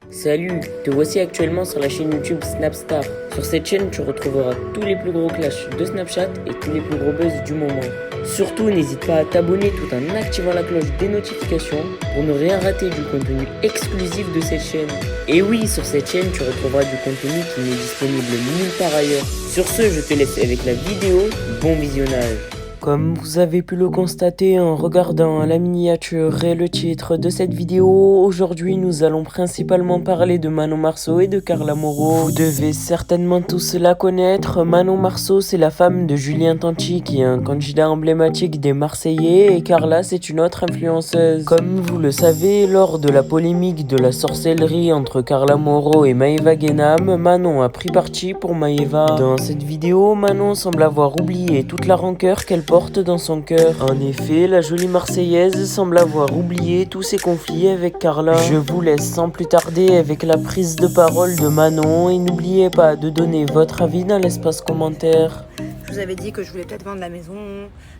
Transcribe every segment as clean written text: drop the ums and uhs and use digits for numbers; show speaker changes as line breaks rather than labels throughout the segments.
Salut, te voici actuellement sur la chaîne YouTube Snapstar. Sur cette chaîne, tu retrouveras tous les plus gros clashs de Snapchat et tous les plus gros buzz du moment. Surtout, n'hésite pas à t'abonner tout en activant la cloche des notifications pour ne rien rater du contenu exclusif de cette chaîne. Et oui, sur cette chaîne, tu retrouveras du contenu qui n'est disponible nulle part ailleurs. Sur ce, je te laisse avec la vidéo. Bon visionnage. Comme vous avez pu le constater en regardant la miniature et le titre de cette vidéo, aujourd'hui nous allons principalement parler de Manon Marceau et de Carla Moreau. Vous devez certainement tous la connaître. Manon Marceau, c'est la femme de Julien Tanti qui est un candidat emblématique des Marseillais, et Carla, c'est une autre influenceuse. Comme vous le savez, lors de la polémique de la sorcellerie entre Carla Moreau et Maëva Guénam, Manon a pris parti pour Maëva. Dans cette vidéo, Manon semble avoir oublié toute la rancœur qu'elle porte dans son cœur. En effet, la jolie Marseillaise semble avoir oublié tous ses conflits avec Carla. Je vous laisse sans plus tarder avec la prise de parole de Manon et n'oubliez pas de donner votre avis dans l'espace commentaire.
Je vous avais dit que je voulais peut-être vendre la maison,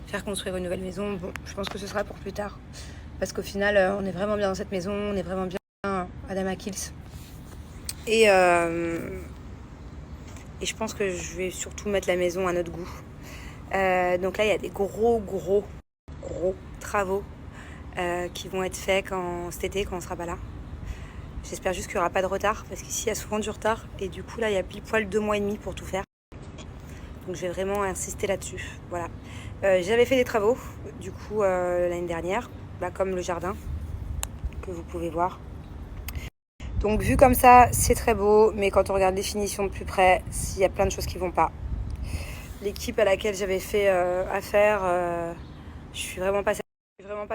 faire construire une nouvelle maison. Bon, je pense que ce sera pour plus tard. Parce qu'au final, on est vraiment bien dans cette maison, on est vraiment bien à Damakils. Et je pense que je vais surtout mettre la maison à notre goût. Donc là, il y a des gros travaux qui vont être faits cet été, quand on sera pas là. J'espère juste qu'il n'y aura pas de retard, parce qu'ici, il y a souvent du retard. Et du coup, là, il y a pile poil 2 mois et demi pour tout faire. Donc je vais vraiment insister là-dessus. Voilà. J'avais fait des travaux, du coup, l'année dernière, comme le jardin, que vous pouvez voir. Donc vu comme ça, c'est très beau, mais quand on regarde les finitions de plus près, il y a plein de choses qui vont pas. L'équipe à laquelle j'avais fait affaire, je suis vraiment pas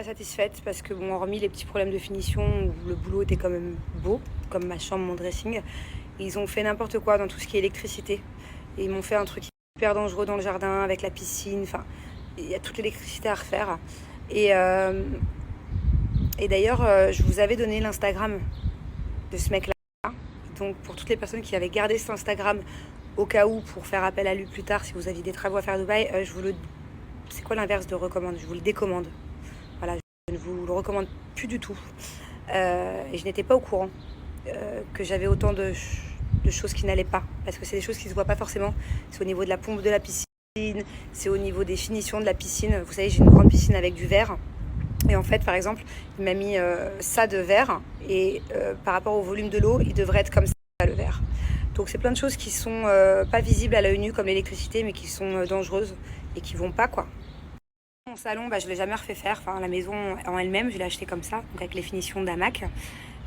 satisfaite, parce que bon, hormis les petits problèmes de finition où le boulot était quand même beau, comme ma chambre, mon dressing, ils ont fait n'importe quoi dans tout ce qui est électricité. Et ils m'ont fait un truc hyper dangereux dans le jardin avec la piscine. Enfin, il y a toute l'électricité à refaire. Et d'ailleurs, je vous avais donné l'Instagram de ce mec-là. Donc pour toutes les personnes qui avaient gardé cet Instagram au cas où, pour faire appel à lui plus tard si vous aviez des travaux à faire à Dubaï, c'est quoi l'inverse de recommande? Je vous le décommande. Voilà, je ne vous le recommande plus du tout. Et je n'étais pas au courant que j'avais autant de choses qui n'allaient pas, parce que c'est des choses qui ne se voient pas forcément. C'est au niveau de la pompe de la piscine, c'est au niveau des finitions de la piscine. Vous savez, j'ai une grande piscine avec du verre. Et en fait, par exemple, il m'a mis ça de verre, et par rapport au volume de l'eau, il devrait être comme ça, le verre. Donc c'est plein de choses qui sont pas visibles à l'œil nu, comme l'électricité, mais qui sont dangereuses et qui vont pas, quoi. Mon salon, je l'ai jamais refait faire. Enfin, la maison en elle-même, je l'ai achetée comme ça, donc avec les finitions d'Hamac.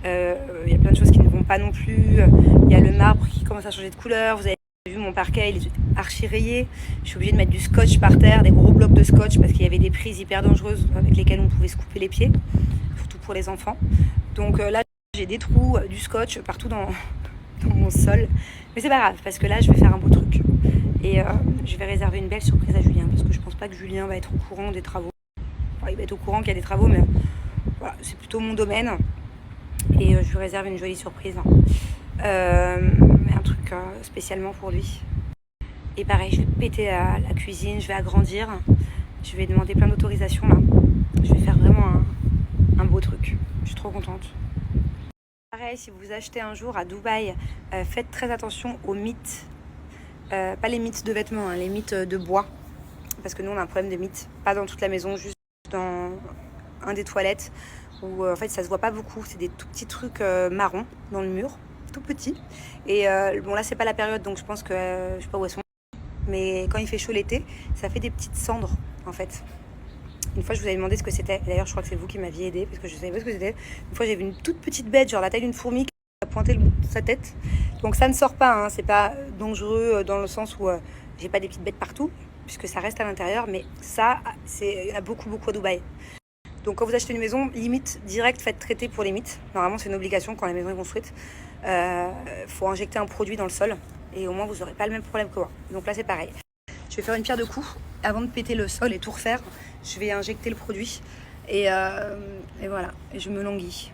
Il y a plein de choses qui ne vont pas non plus. Il y a le marbre qui commence à changer de couleur. Vous avez vu, mon parquet, il est archi rayé. Je suis obligée de mettre du scotch par terre, des gros blocs de scotch, parce qu'il y avait des prises hyper dangereuses avec lesquelles on pouvait se couper les pieds, surtout pour les enfants. Donc là, j'ai des trous, du scotch partout dans mon sol. Mais c'est pas grave, parce que là, je vais faire un beau truc. Et je vais réserver une belle surprise à Julien, parce que je pense pas que Julien va être au courant des travaux. Enfin, il va être au courant qu'il y a des travaux, mais voilà, c'est plutôt mon domaine. Et je lui réserve une jolie surprise. Un truc spécialement pour lui. Et pareil, je vais péter la cuisine, je vais agrandir. Je vais demander plein d'autorisations là. Je vais faire vraiment un beau truc. Je suis trop contente. Pareil, si vous achetez un jour à Dubaï, faites très attention aux mythes. Pas les mythes de vêtements, les mythes de bois. Parce que nous, on a un problème de mythes. Pas dans toute la maison, juste dans un des toilettes, où en fait, ça se voit pas beaucoup. C'est des tout petits trucs marrons dans le mur, tout petits. Et bon, là, c'est pas la période, donc je pense que je sais pas où elles sont. Mais quand il fait chaud l'été, ça fait des petites cendres, en fait. Une fois, je vous avais demandé ce que c'était. D'ailleurs, je crois que c'est vous qui m'aviez aidé, parce que je savais pas ce que c'était. Une fois, j'ai vu une toute petite bête, genre la taille d'une fourmi, qui a pointé le bout de sa tête. Donc ça ne sort pas, hein. C'est pas dangereux dans le sens où j'ai pas des petites bêtes partout, puisque ça reste à l'intérieur. Mais ça, il y en a beaucoup à Dubaï. Donc quand vous achetez une maison, limite direct, faites traiter pour les mythes. Normalement, c'est une obligation quand la maison est construite. Faut injecter un produit dans le sol, et au moins vous n'aurez pas le même problème que moi. Donc là, c'est pareil. Je vais faire une pierre de coups. Avant de péter le sol et tout refaire, je vais injecter le produit. Et voilà, et je me languis.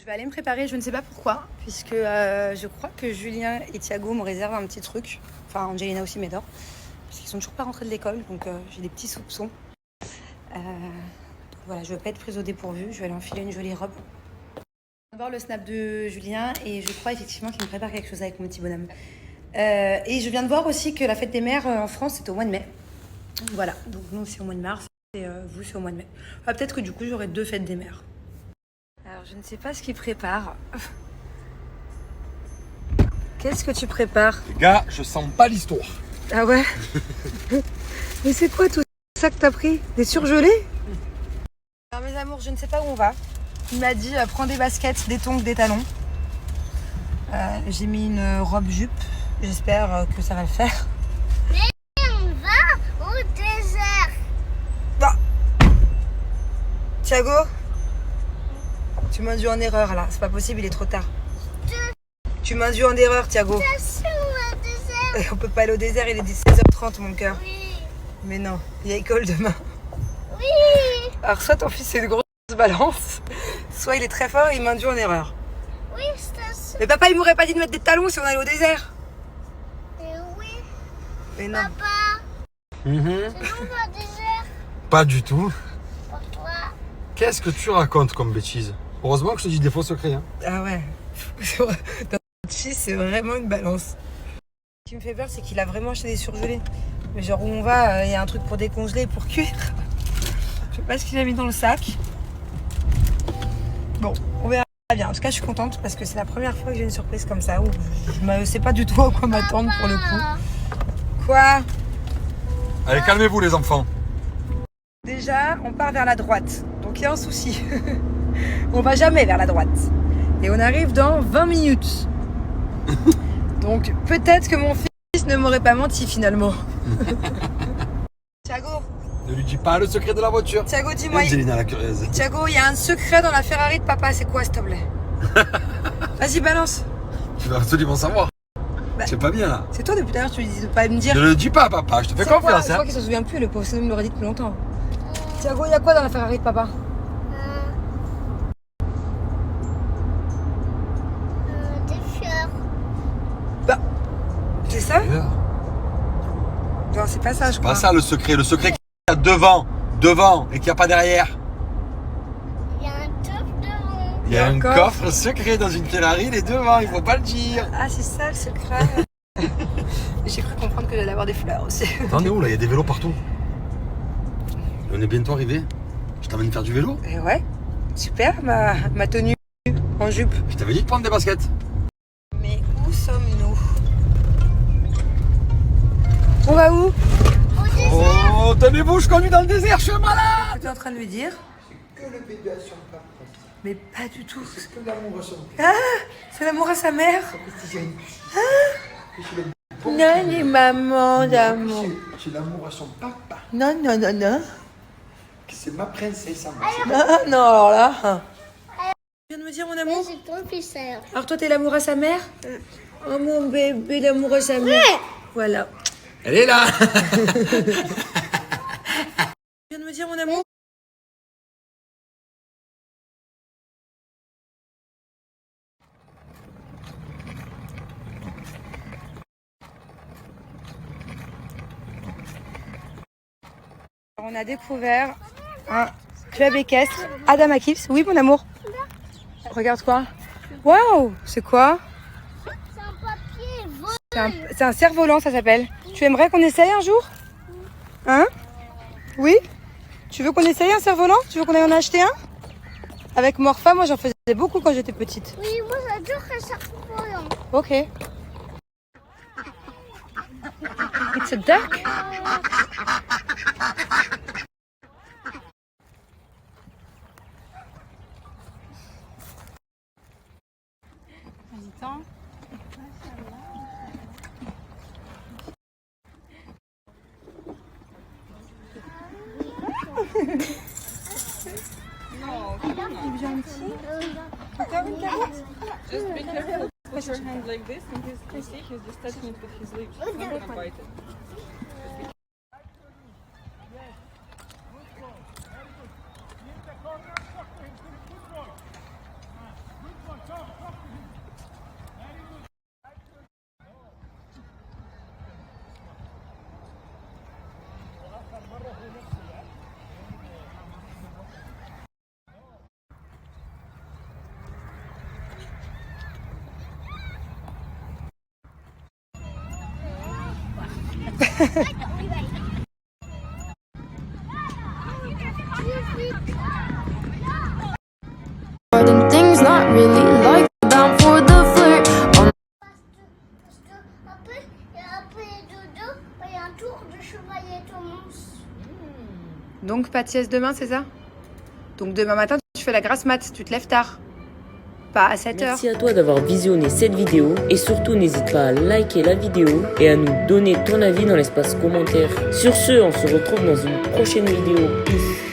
Je vais aller me préparer, je ne sais pas pourquoi, puisque je crois que Julien et Thiago me réservent un petit truc. Enfin, Angelina aussi m'adore, puisqu'ils sont toujours pas rentrés de l'école, donc j'ai des petits soupçons. Voilà, je ne veux pas être prise au dépourvu, je vais aller enfiler une jolie robe. On va voir le snap de Julien et je crois effectivement qu'il me prépare quelque chose avec mon petit bonhomme. Et je viens de voir aussi que la fête des mères en France c'est au mois de mai. Voilà, donc nous c'est au mois de mars et vous c'est au mois de mai. Ah, peut-être que du coup j'aurai 2 fêtes des mères. Alors je ne sais pas ce qu'il prépare. Qu'est-ce que tu prépares?
Les gars, je sens pas l'histoire.
Ah ouais. Mais c'est quoi tout ça que t'as pris? Des surgelés? Alors mes amours, je ne sais pas où on va. Il m'a dit prends des baskets, des tongs, des talons. J'ai mis une robe jupe. J'espère que ça va le faire.
On va au désert.
Bah. Thiago, tu m'induis en erreur là. C'est pas possible, il est trop tard. Tu m'induis en erreur, Thiago.
Attention au désert.
On peut pas aller au désert, il est 16h30 mon cœur.
Oui.
Mais non, il y a école demain.
Oui.
Alors soit ton fils est une grosse balance, soit il est très fort et il m'induit en erreur.
Oui, attention.
Mais papa il m'aurait pas dit de mettre des talons si on allait au désert.
Oui.
Mais non.
Papa, c'est nous au désert
Pas du tout.
pour toi.
Qu'est-ce que tu racontes comme bêtise? Heureusement que je te dis des faux secrets. Hein.
Ah ouais. Dans le cheese, c'est vraiment une balance. Ce qui me fait peur, c'est qu'il a vraiment acheté des surgelés. Mais genre où on va, il y a un truc pour décongeler, pour cuire. Je sais pas ce qu'il a mis dans le sac. Bon, on verra bien. En tout cas, je suis contente parce que c'est la première fois que j'ai une surprise comme ça où je ne sais pas du tout à quoi m'attendre pour le coup. Quoi?
Allez, calmez-vous les enfants.
Déjà, on part vers la droite. Donc il y a un souci. On va jamais vers la droite. Et on arrive dans 20 minutes. Donc peut-être que mon fils ne m'aurait pas menti finalement. Thiago,
Ne lui dis pas le secret de la voiture.
Thiago, dis-moi.
Angelina la curieuse.
Thiago, il y a un secret dans la Ferrari de papa. C'est quoi, s'il te plaît? Vas-y, balance.
Tu vas absolument savoir.
Bah,
C'est pas bien là.
C'est toi depuis tout à l'heure, tu lui dis de pas me dire.
Ne le dis pas, papa, je te fais
C'est quoi?
confiance.
Je
Hein.
crois qu'il s'en souvient plus, le pauvre, sinon il me l'aurait dit depuis longtemps. Thiago, il y a quoi dans la Ferrari de papa?
Des fleurs.
Bah, c'est ça? Non, c'est pas ça, je crois.
Pas ça le secret qu'il y a devant et qu'il n'y a pas derrière.
Il y a un top devant.
Il y a un coffre secret dans une Ferrari, il est devant, il faut pas le dire.
Ah, c'est ça le secret. J'ai cru comprendre que j'allais avoir des fleurs aussi.
T'en es où là? Il y a des vélos partout. On est bientôt arrivé. Je t'emmène faire du vélo.
Et ouais, super ma tenue en jupe.
Je t'avais dit de prendre des baskets.
Mais où sommes-nous? On va où?
Au désert.
Oh, tenez-vous, je conduis dans le désert, je suis malade.
Tu es en train de lui dire?
Que le bébé a son papa.
Mais pas du tout.
C'est que l'amour à son
Ah, c'est l'amour à sa mère. Non, les mamans d'amour.
C'est l'amour à son papa.
Non, non, non, non.
C'est ma princesse à moi.
Ah, non, alors là. Tu viens de me dire mon
Mais
amour?
c'est ton fils alors.
Alors toi, t'es l'amour à sa mère? Oh mon bébé, l'amour à sa mère. Voilà.
Elle est là.
Tu viens de me dire mon amour? On a découvert un club équestre Adamakis. Oui, mon amour. Regarde quoi? Waouh, c'est quoi?
C'est un papier vol.
C'est un cerf-volant, ça s'appelle. Tu aimerais qu'on essaye un jour? Hein? Oui? Tu veux qu'on essaye un cerf-volant? Tu veux qu'on aille en acheter un? Avec Morpha, moi j'en faisais beaucoup quand j'étais petite.
Oui, moi j'adore un cerf-volant.
Ok. It's a duck?
Just be careful. Put your hand like this, and you see he's just touching it with his lips. He's not gonna bite it.
And things not really like down for the flirt.
Parce que après dodo, il y a un tour de chevalier Thomas.
Donc pas de sieste demain, c'est ça? Donc demain matin, tu fais la grasse mat, tu te lèves tard. Pas à 7 heures.
Merci à toi d'avoir visionné cette vidéo et surtout n'hésite pas à liker la vidéo et à nous donner ton avis dans l'espace commentaire. Sur ce, on se retrouve dans une prochaine vidéo. Peace.